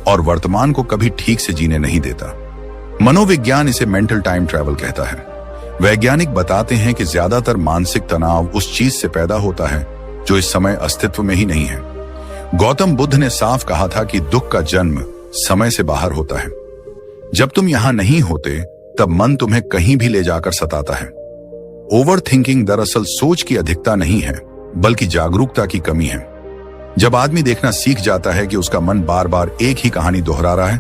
और वर्तमान को कभी ठीक से जीने नहीं देता। मनोविज्ञान इसे मेंटल टाइम ट्रैवल कहता है। वैज्ञानिक बताते हैं कि ज्यादातर मानसिक तनाव उस चीज से पैदा होता है जो इस समय अस्तित्व में ही नहीं है। गौतम बुद्ध ने साफ कहा था कि दुख का जन्म समय से बाहर होता है। जब तुम यहां नहीं होते तब मन तुम्हें कहीं भी ले जाकर सताता है। ओवर थिंकिंग दरअसल सोच की अधिकता नहीं है, बल्कि जागरूकता की कमी है। जब आदमी देखना सीख जाता है कि उसका मन बार बार एक ही कहानी दोहरा रहा है,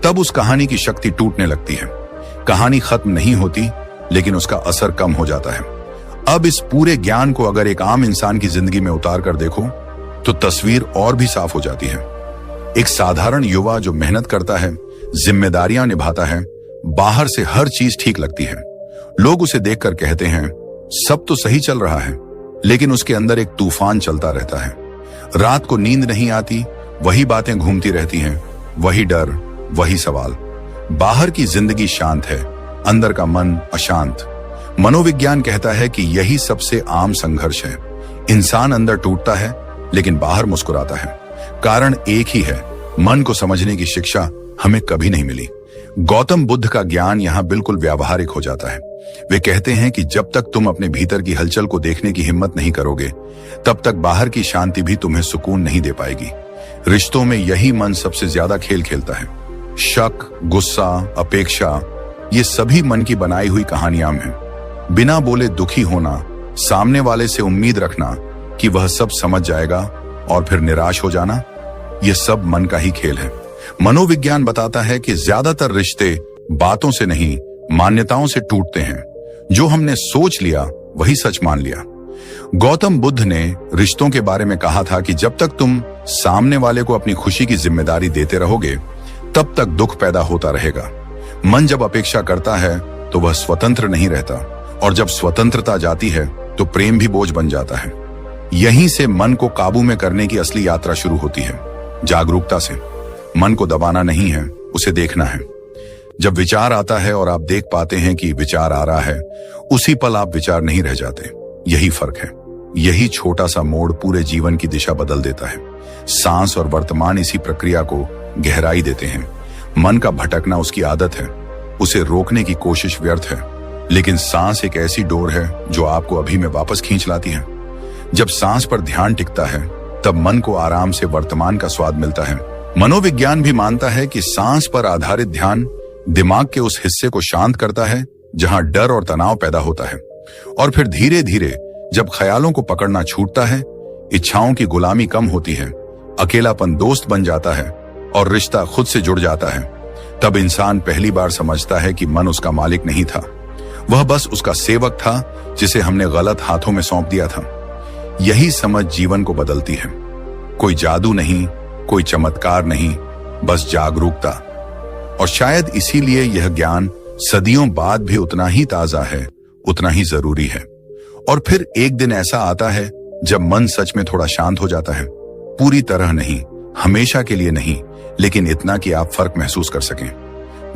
तब उस कहानी की शक्ति टूटने लगती है। कहानी खत्म नहीं होती, लेकिन उसका असर कम हो जाता है। अब इस पूरे ज्ञान को अगर एक आम इंसान की जिंदगी में उतार कर देखो तो तस्वीर और भी साफ हो जाती है। एक साधारण युवा जो मेहनत करता है, जिम्मेदारियां निभाता है, बाहर से हर चीज ठीक लगती है। लोग उसे देखकर कहते हैं सब तो सही चल रहा है, लेकिन उसके अंदर एक तूफान चलता रहता है। रात को नींद नहीं आती, वही बातें घूमती रहती हैं, वही डर, वही सवाल। बाहर की जिंदगी शांत है, अंदर का मन अशांत। मनोविज्ञान कहता है कि यही सबसे आम संघर्ष है। इंसान अंदर टूटता है लेकिन बाहर मुस्कुराता है। कारण एक ही है, मन को समझने की शिक्षा हमें कभी नहीं मिली। गौतम बुद्ध का ज्ञान यहाँ बिल्कुल व्यावहारिक हो जाता है। वे कहते हैं कि जब तक तुम अपने भीतर की हलचल को देखने की हिम्मत नहीं करोगे, तब तक बाहर की शांति भी तुम्हें सुकून नहीं दे पाएगी। रिश्तों में यही मन सबसे ज्यादा खेल खेलता है। शक, गुस्सा, अपेक्षा, ये सभी मन की बनाई हुई कहानियां हैं। बिना बोले दुखी होना, सामने वाले से उम्मीद रखना कि वह सब समझ जाएगा और फिर निराश हो जाना, यह सब मन का ही खेल है। मनोविज्ञान बताता है कि ज्यादातर रिश्ते बातों से नहीं, मान्यताओं से टूटते हैं। जो हमने सोच लिया वही सच मान लिया। गौतम बुद्ध ने रिश्तों के बारे में कहा था कि जब तक तुम सामने वाले को अपनी खुशी की जिम्मेदारी देते रहोगे, तब तक दुख पैदा होता रहेगा। मन जब अपेक्षा करता है तो वह स्वतंत्र नहीं रहता, और जब स्वतंत्रता जाती है तो प्रेम भी बोझ बन जाता है। यहीं से मन को काबू में करने की असली यात्रा शुरू होती है, जागरूकता से। मन को दबाना नहीं है, उसे देखना है। जब विचार आता है और आप देख पाते हैं कि विचार आ रहा है, उसी पल आप विचार नहीं रह जाते। यही फर्क है। यही छोटा सा मोड़ पूरे जीवन की दिशा बदल देता है। सांस और वर्तमान इसी प्रक्रिया को गहराई देते हैं। मन का भटकना उसकी आदत है, उसे रोकने की कोशिश व्यर्थ है। लेकिन सांस एक ऐसी डोर है जो आपको अभी में वापस खींच लाती है। जब सांस पर ध्यान टिकता है, तब मन को आराम से वर्तमान का स्वाद मिलता है। मनोविज्ञान भी मानता है कि सांस पर आधारित ध्यान दिमाग के उस हिस्से को शांत करता है जहां डर और तनाव पैदा होता है। और फिर धीरे धीरे जब ख्यालों को पकड़ना छूटता है, इच्छाओं की गुलामी कम होती है, अकेलापन दोस्त बन जाता है और रिश्ता खुद से जुड़ जाता है, तब इंसान पहली बार समझता है कि मन उसका मालिक नहीं था। वह बस उसका सेवक था जिसे हमने गलत हाथों में सौंप दिया था। यही समझ जीवन को बदलती है। कोई जादू नहीं, कोई चमत्कार नहीं, बस जागरूकता। और शायद इसीलिए यह ज्ञान सदियों बाद भी उतना ही ताजा है, उतना ही जरूरी है। और फिर एक दिन ऐसा आता है जब मन सच में थोड़ा शांत हो जाता है। पूरी तरह नहीं, हमेशा के लिए नहीं, लेकिन इतना कि आप फर्क महसूस कर सकें।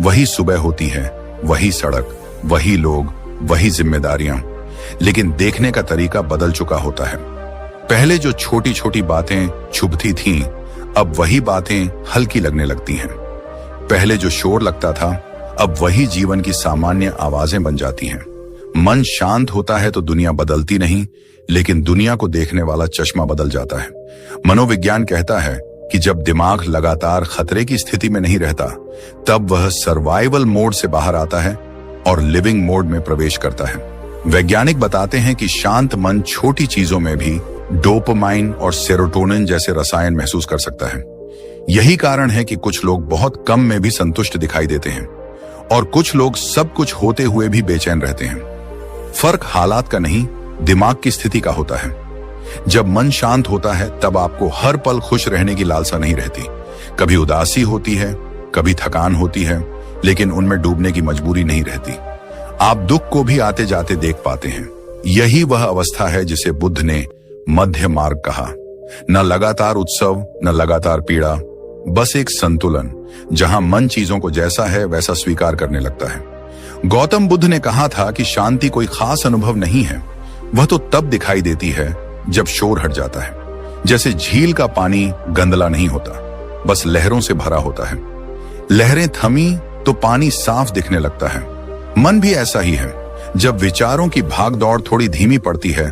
वही सुबह होती है, वही सड़क, वही लोग, वही जिम्मेदारियां, लेकिन देखने का तरीका बदल चुका होता है। पहले जो छोटी छोटी बातें चुभती थीं, अब वही बातें हल्की लगने लगती हैं। पहले जो शोर लगता था, अब वही जीवन की सामान्य आवाजें बन जाती हैं। मन शांत होता है तो दुनिया बदलती नहीं, लेकिन दुनिया को देखने वाला चश्मा बदल जाता है। मनोविज्ञान कहता है कि जब दिमाग लगातार खतरे की स्थिति में नहीं रहता, तब वह सर्वाइवल मोड से बाहर आता है और लिविंग मोड में प्रवेश करता है। वैज्ञानिक बताते हैं कि शांत मन छोटी चीजों में भी डोपामाइन और सेरोटोनिन जैसे रसायन महसूस कर सकता है। यही कारण है कि कुछ लोग बहुत कम में भी संतुष्ट दिखाई देते हैं और कुछ लोग सब कुछ होते हुए भी बेचैन रहते हैं। फर्क हालात का नहीं, दिमाग की स्थिति का होता है। जब मन शांत होता है, तब आपको हर पल खुश रहने की लालसा नहीं रहती। कभी उदासी होती है, कभी थकान होती है, लेकिन उनमें डूबने की मजबूरी नहीं रहती। आप दुख को भी आते जाते देख पाते हैं। यही वह अवस्था है जिसे बुद्ध ने मध्य मार्ग कहा। न लगातार उत्सव, न लगातार पीड़ा, बस एक संतुलन जहां मन चीजों को जैसा है वैसा स्वीकार करने लगता है। गौतम बुद्ध ने कहा था कि शांति कोई खास अनुभव नहीं है, वह तो तब दिखाई देती है जब शोर हट जाता है। जैसे झील का पानी गंदला नहीं होता, बस लहरों से भरा होता है। लहरें थमी तो पानी साफ दिखने लगता है। मन भी ऐसा ही है। जब विचारों की भागदौड़ थोड़ी धीमी पड़ती है,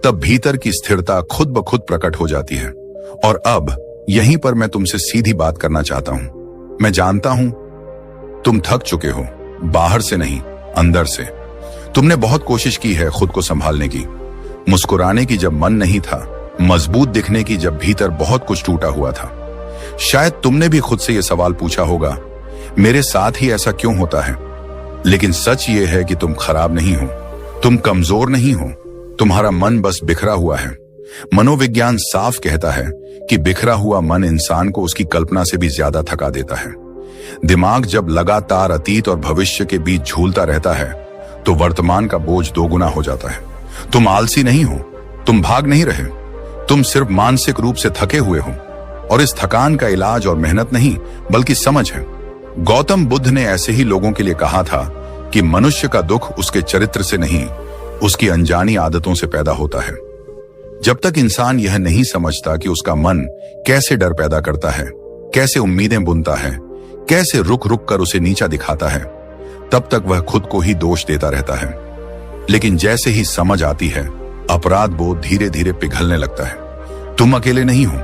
तब भीतर की स्थिरता खुद ब खुद प्रकट हो जाती है। और अब यहीं पर मैं तुमसे सीधी बात करना चाहता हूं। मैं जानता हूं तुम थक चुके हो, बाहर से नहीं, अंदर से। तुमने बहुत कोशिश की है खुद को संभालने की, मुस्कुराने की जब मन नहीं था, मजबूत दिखने की जब भीतर बहुत कुछ टूटा हुआ था। शायद तुमने भी खुद से यह सवाल पूछा होगा, मेरे साथ ही ऐसा क्यों होता है? लेकिन सच ये है कि तुम खराब नहीं हो, तुम कमजोर नहीं हो, तुम्हारा मन बस बिखरा हुआ है। मनोविज्ञान साफ कहता है कि बिखरा हुआ मन इंसान को उसकी कल्पना से भी ज्यादा थका देता है। दिमाग जब लगातार अतीत और भविष्य के बीच झूलता रहता है, तो वर्तमान का बोझ दोगुना हो जाता है। तुम आलसी नहीं हो, तुम भाग नहीं रहे, तुम सिर्फ मानसिक रूप से थके हुए हो। और इस थकान का इलाज और मेहनत नहीं, बल्कि समझ है। गौतम बुद्ध ने ऐसे ही लोगों के लिए कहा था कि मनुष्य का दुख उसके चरित्र से नहीं, उसकी अनजानी आदतों से पैदा होता है। जब तक इंसान यह नहीं समझता कि उसका मन कैसे डर पैदा करता है, कैसे उम्मीदें बुनता है, कैसे रुक रुक कर उसे नीचा दिखाता है, तब तक वह खुद को ही दोष देता रहता है। लेकिन जैसे ही समझ आती है, अपराध बोध धीरे धीरे पिघलने लगता है। तुम अकेले नहीं हो।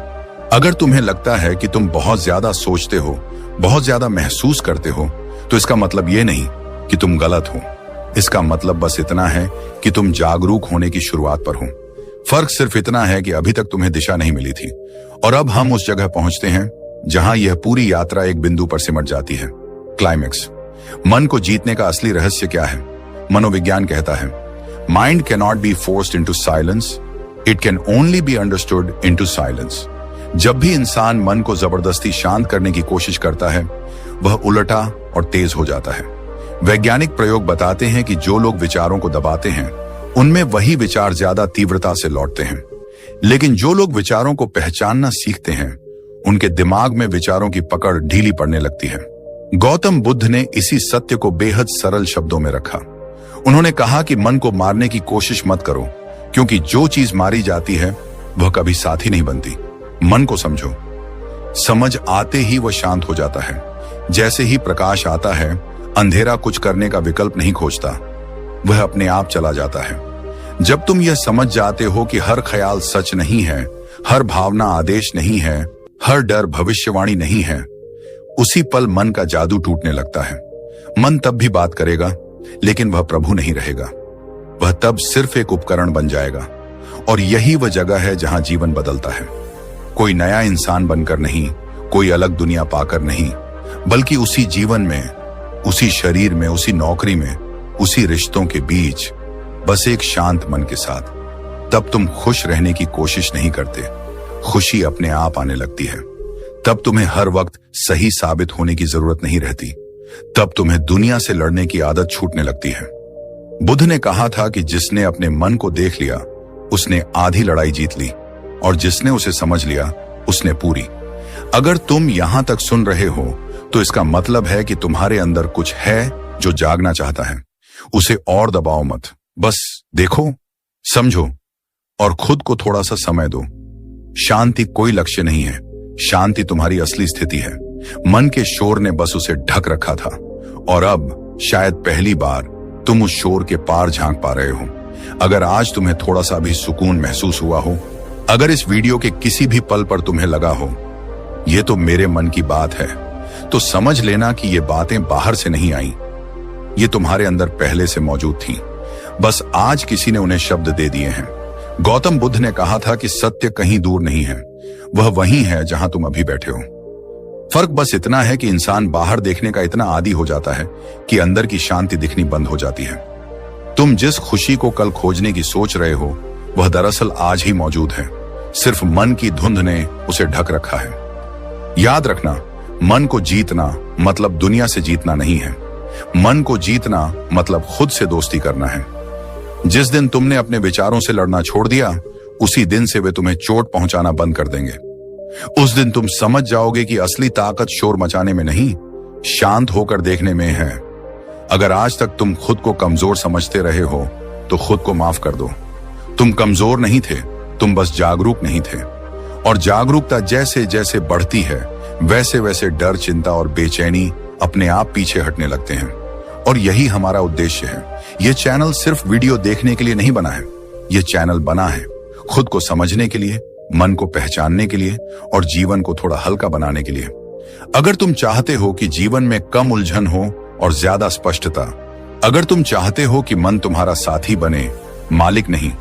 अगर तुम्हें लगता है कि तुम बहुत ज्यादा सोचते हो, बहुत ज्यादा महसूस करते हो, तो इसका मतलब यह नहीं कि तुम गलत हो। इसका मतलब बस इतना है कि तुम जागरूक होने की शुरुआत पर हो। फर्क सिर्फ इतना है कि अभी तक तुम्हें दिशा नहीं मिली थी, और अब हम उस जगह पहुंचते हैं जहां यह पूरी यात्रा एक बिंदु पर सिमट जाती है, क्लाइमेक्स। मन को जीतने का असली रहस्य क्या है? मनोविज्ञान कहता है, mind can not be forced into silence, it can only be understood into silence. जब भी इंसान मन को जबरदस्ती शांत करने की कोशिश करता है, वह उलटा और तेज हो जाता है। वैज्ञानिक प्रयोग बताते हैं कि जो लोग विचारों को दबाते हैं, उनमें वही विचार ज्यादा तीव्रता से लौटते हैं। लेकिन जो लोग विचारों को पहचानना सीखते हैं, उनके दिमाग में विचारों की पकड़ ढीली पड़ने लगती है। गौतम बुद्ध ने इसी सत्य को बेहद सरल शब्दों में रखा। उन्होंने कहा कि मन को मारने की कोशिश मत करो, क्योंकि जो चीज मारी जाती है वह कभी साथी नहीं बनती। मन को समझो। समझ आते ही वह शांत हो जाता है। जैसे ही प्रकाश आता है, अंधेरा कुछ करने का विकल्प नहीं खोजता, वह अपने आप चला जाता है। जब तुम यह समझ जाते हो कि हर ख्याल सच नहीं है, हर भावना आदेश नहीं है, हर डर भविष्यवाणी नहीं है, उसी पल मन का जादू टूटने लगता है। मन तब भी बात करेगा, लेकिन वह प्रभु नहीं रहेगा। वह तब सिर्फ एक उपकरण बन जाएगा। और यही वह जगह है जहां जीवन बदलता है। कोई नया इंसान बनकर नहीं, कोई अलग दुनिया पाकर नहीं, बल्कि उसी जीवन में, उसी शरीर में, उसी नौकरी में, उसी रिश्तों के बीच, बस एक शांत मन के साथ। तब तुम खुश रहने की कोशिश नहीं करते, खुशी अपने आप आने लगती है। तब तुम्हें हर वक्त सही साबित होने की जरूरत नहीं रहती। तब तुम्हें दुनिया से लड़ने की आदत छूटने लगती है। बुद्ध ने कहा था कि जिसने अपने मन को देख लिया, उसने आधी लड़ाई जीत ली, और जिसने उसे समझ लिया, उसने पूरी। अगर तुम यहां तक सुन रहे हो, तो इसका मतलब है कि तुम्हारे अंदर कुछ है जो जागना चाहता है। उसे और दबाओ मत, बस देखो, समझो और खुद को थोड़ा सा समय दो। शांति कोई लक्ष्य नहीं है, शांति तुम्हारी असली स्थिति है। मन के शोर ने बस उसे ढक रखा था, और अब शायद पहली बार तुम उस शोर के पार झांक पा रहे हो। अगर आज तुम्हें थोड़ा सा भी सुकून महसूस हुआ हो, अगर इस वीडियो के किसी भी पल पर तुम्हें लगा हो ये तो मेरे मन की बात है, तो समझ लेना कि ये बातें बाहर से नहीं आई, ये तुम्हारे अंदर पहले से मौजूद थी। बस आज किसी ने उन्हें शब्द दे दिए हैं। गौतम बुद्ध ने कहा था कि सत्य कहीं दूर नहीं है, वह वहीं है जहां तुम अभी बैठे हो। फर्क बस इतना है कि इंसान बाहर देखने का इतना आदी हो जाता है कि अंदर की शांति दिखनी बंद हो जाती है। तुम जिस खुशी को कल खोजने की सोच रहे हो, वह दरअसल आज ही मौजूद है, सिर्फ मन की धुंध ने उसे ढक रखा है। याद रखना, मन को जीतना मतलब दुनिया से जीतना नहीं है। मन को जीतना मतलब खुद से दोस्ती करना है। जिस दिन तुमने अपने विचारों से लड़ना छोड़ दिया, उसी दिन से वे तुम्हें चोट पहुंचाना बंद कर देंगे। उस दिन तुम समझ जाओगे कि असली ताकत शोर मचाने में नहीं, शांत होकर देखने में है। अगर आज तक तुम खुद को कमजोर समझते रहे हो, तो खुद को माफ कर दो। तुम कमजोर नहीं थे, तुम बस जागरूक नहीं थे। और जागरूकता जैसे जैसे बढ़ती है, वैसे वैसे डर, चिंता और बेचैनी अपने आप पीछे हटने लगते हैं। और यही हमारा उद्देश्य है। यह चैनल सिर्फ वीडियो देखने के लिए नहीं बना है, यह चैनल बना है खुद को समझने के लिए, मन को पहचानने के लिए और जीवन को थोड़ा हल्का बनाने के लिए। अगर तुम चाहते हो कि जीवन में कम उलझन हो और ज्यादा स्पष्टता, अगर तुम चाहते हो कि मन तुम्हारा साथी बने, मालिक नहीं,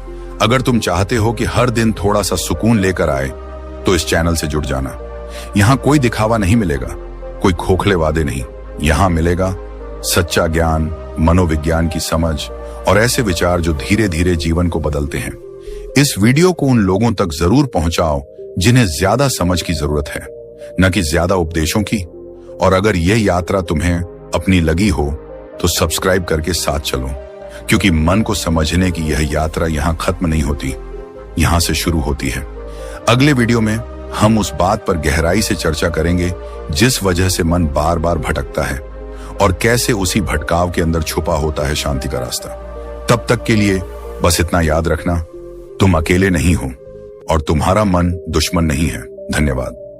अगर तुम चाहते हो कि हर दिन थोड़ा सा सुकून लेकर आए, तो इस चैनल से जुड़ जाना। यहां कोई दिखावा नहीं मिलेगा, कोई खोखले वादे नहीं। यहां मिलेगा सच्चा ज्ञान, मनोविज्ञान की समझ और ऐसे विचार जो धीरे धीरे जीवन को बदलते हैं। इस वीडियो को उन लोगों तक जरूर पहुंचाओ जिन्हें ज्यादा समझ की जरूरत है, न कि ज्यादा उपदेशों की। और अगर यह यात्रा तुम्हें अपनी लगी हो, तो सब्सक्राइब करके साथ चलो, क्योंकि मन को समझने की यह यात्रा यहां खत्म नहीं होती, यहां से शुरू होती है। अगले वीडियो में हम उस बात पर गहराई से चर्चा करेंगे जिस वजह से मन बार बार भटकता है और कैसे उसी भटकाव के अंदर छुपा होता है शांति का रास्ता। तब तक के लिए बस इतना याद रखना, तुम अकेले नहीं हो और तुम्हारा मन दुश्मन नहीं है। धन्यवाद।